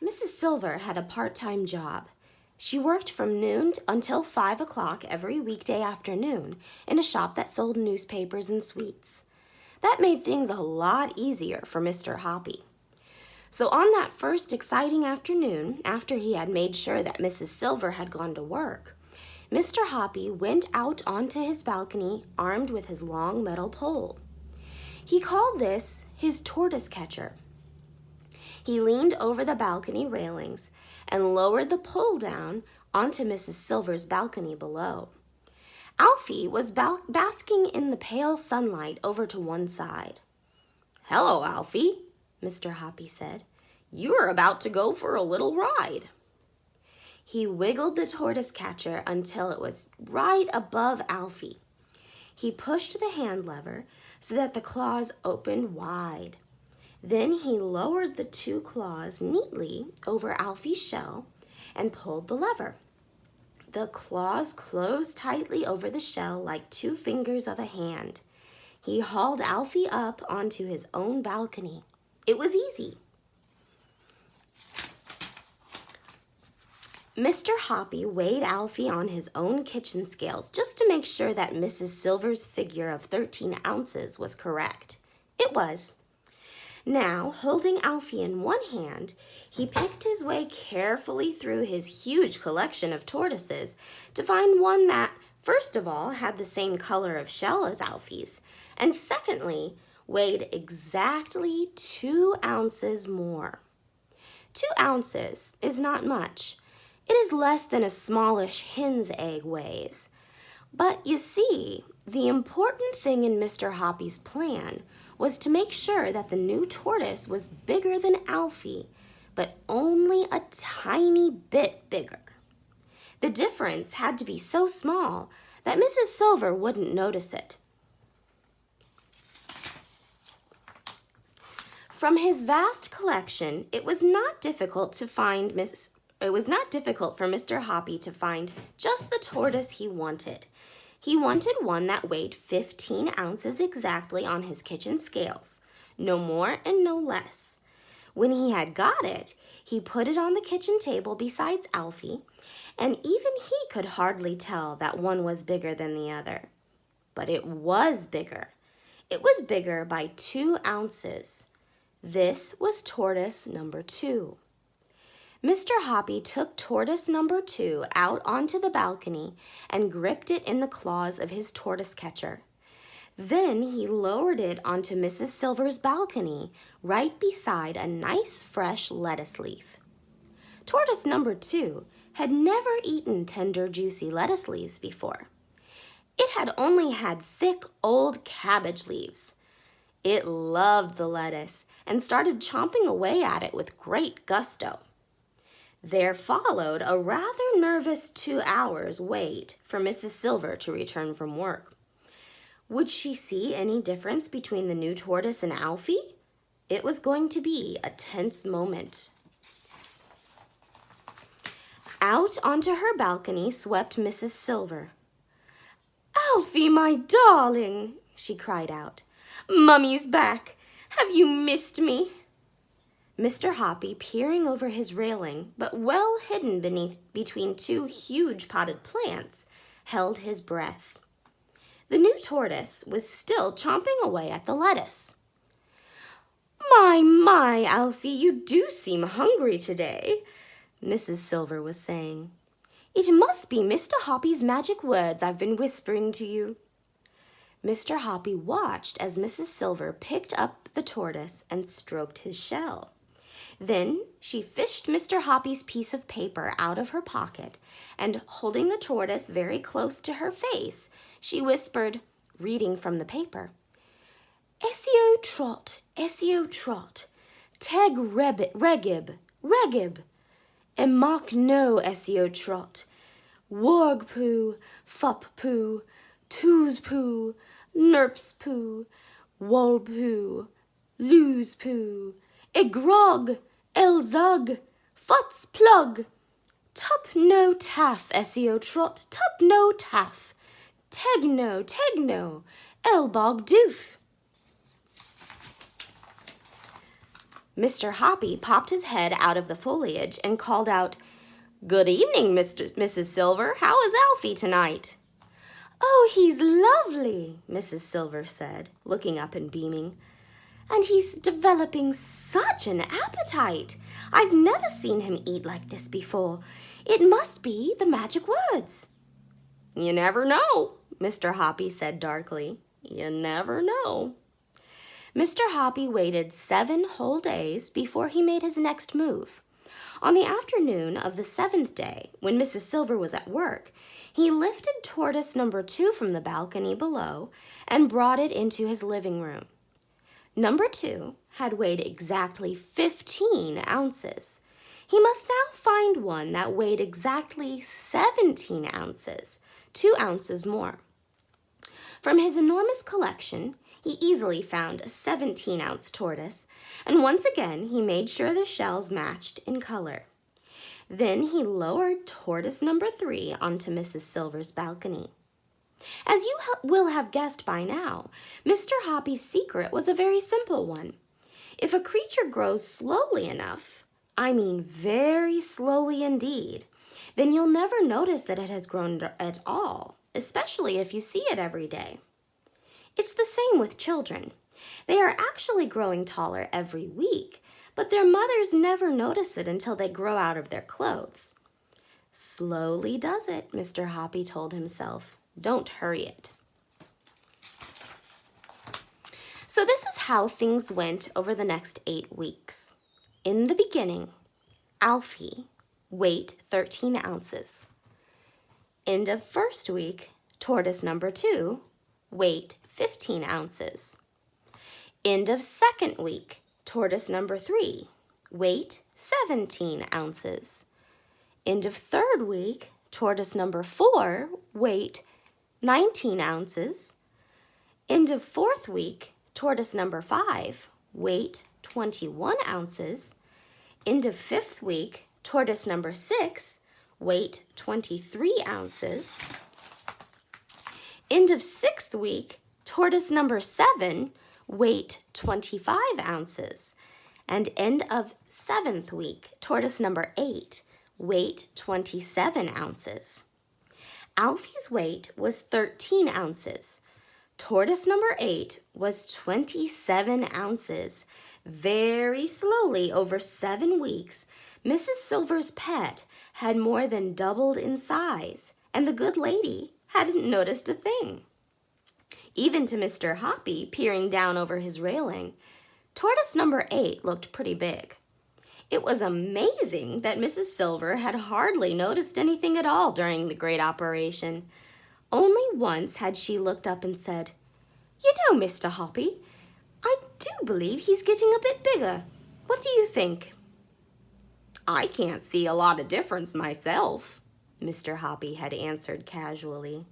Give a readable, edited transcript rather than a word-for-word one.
Mrs. Silver had a part-time job. She worked from noon until 5 o'clock every weekday afternoon in a shop that sold newspapers and sweets. That made things a lot easier for Mr. Hoppy. So on that first exciting afternoon, after he had made sure that Mrs. Silver had gone to work, Mr. Hoppy went out onto his balcony armed with his long metal pole. He called this his tortoise catcher. He leaned over the balcony railings and lowered the pole down onto Mrs. Silver's balcony below. Alfie was basking in the pale sunlight over to one side. "Hello, Alfie," Mr. Hoppy said. "You are about to go for a little ride." He wiggled the tortoise catcher until it was right above Alfie. He pushed the hand lever so that the claws opened wide. Then he lowered the two claws neatly over Alfie's shell and pulled the lever. The claws closed tightly over the shell like two fingers of a hand. He hauled Alfie up onto his own balcony. It was easy. Mr. Hoppy weighed Alfie on his own kitchen scales just to make sure that Mrs. Silver's figure of 13 ounces was correct. It was. Now, holding Alfie in one hand, he picked his way carefully through his huge collection of tortoises to find one that, first of all, had the same color of shell as Alfie's, and secondly, weighed exactly 2 ounces more. 2 ounces is not much. It is less than a smallish hen's egg weighs. But you see, the important thing in Mr. Hoppy's plan was to make sure that the new tortoise was bigger than Alfie, but only a tiny bit bigger. The difference had to be so small that Mrs. Silver wouldn't notice it. From his vast collection, it was not difficult for Mr. Hoppy to find just the tortoise he wanted. He wanted one that weighed 15 ounces exactly on his kitchen scales, no more and no less. When he had got it, he put it on the kitchen table beside Alfie, and even he could hardly tell that one was bigger than the other. But it was bigger. It was bigger by 2 ounces. This was tortoise number 2. Mr. Hoppy took tortoise number 2 out onto the balcony and gripped it in the claws of his tortoise catcher. Then he lowered it onto Mrs. Silver's balcony right beside a nice fresh lettuce leaf. Tortoise number 2 had never eaten tender, juicy lettuce leaves before. It had only had thick, old cabbage leaves. It loved the lettuce and started chomping away at it with great gusto. There followed a rather nervous 2 hours wait for Mrs. Silver to return from work. Would she see any difference between the new tortoise and Alfie? It was going to be a tense moment. Out onto her balcony swept Mrs. Silver. "Alfie, my darling," she cried out. "Mummy's back. Have you missed me?" Mr. Hoppy, peering over his railing, but well hidden between 2 huge potted plants, held his breath. The new tortoise was still chomping away at the lettuce. My, Alfie, you do seem hungry today," Mrs. Silver was saying. "It must be Mr. Hoppy's magic words I've been whispering to you." Mr. Hoppy watched as Mrs. Silver picked up the tortoise and stroked his shell. Then she fished Mr. Hoppy's piece of paper out of her pocket, and holding the tortoise very close to her face, she whispered, reading from the paper, "Esio, Trot, teg regib, emak no Esio Trot, warg poo, fup poo, toos poo, nerps poo, wol poo, lose poo, egrog, elzug, futs plug, tup no taff, Esio Trot, tup no taff, tegno, elbog doof." Mr. Hoppy popped his head out of the foliage and called out, "Good evening, Mrs. Silver. How is Alfie tonight?" "Oh, he's lovely," Mrs. Silver said, looking up and beaming. "And he's developing such an appetite. I've never seen him eat like this before. It must be the magic words." "You never know," Mr. Hoppy said darkly. "You never know." Mr. Hoppy waited 7 whole days before he made his next move. On the afternoon of the 7th day, when Mrs. Silver was at work, he lifted tortoise number 2 from the balcony below and brought it into his living room. Number 2 had weighed exactly 15 ounces. He must now find one that weighed exactly 17 ounces, 2 ounces more. From his enormous collection, he easily found a 17-ounce tortoise, and once again he made sure the shells matched in color. Then he lowered tortoise number 3 onto Mrs. Silver's balcony. As you will have guessed by now, Mr. Hoppy's secret was a very simple one. If a creature grows slowly enough, I mean very slowly indeed, then you'll never notice that it has grown at all, especially if you see it every day. It's the same with children. They are actually growing taller every week, but their mothers never notice it until they grow out of their clothes. Slowly does it, Mr. Hoppy told himself. Don't hurry it. So this is how things went over the next 8 weeks. In the beginning, Alfie, weight 13 ounces. End of first week, tortoise number 2, weight 15 ounces. End of second week, tortoise number 3, weight 17 ounces. End of third week, tortoise number 4, weight 19 ounces. End of fourth week, tortoise number 5, weight 21 ounces. End of fifth week, tortoise number 6, weight 23 ounces. End of sixth week, tortoise number 7, weight 25 ounces. And end of 7th week, tortoise number 8, weight 27 ounces. Alfie's weight was 13 ounces. Tortoise number 8 was 27 ounces. Very slowly, over 7 weeks, Mrs. Silver's pet had more than doubled in size, and the good lady hadn't noticed a thing. Even to Mr. Hoppy, peering down over his railing, tortoise number 8 looked pretty big. It was amazing that Mrs. Silver had hardly noticed anything at all during the great operation. Only once had she looked up and said, "You know, Mr. Hoppy, I do believe he's getting a bit bigger. What do you think?" "I can't see a lot of difference myself," Mr. Hoppy had answered casually.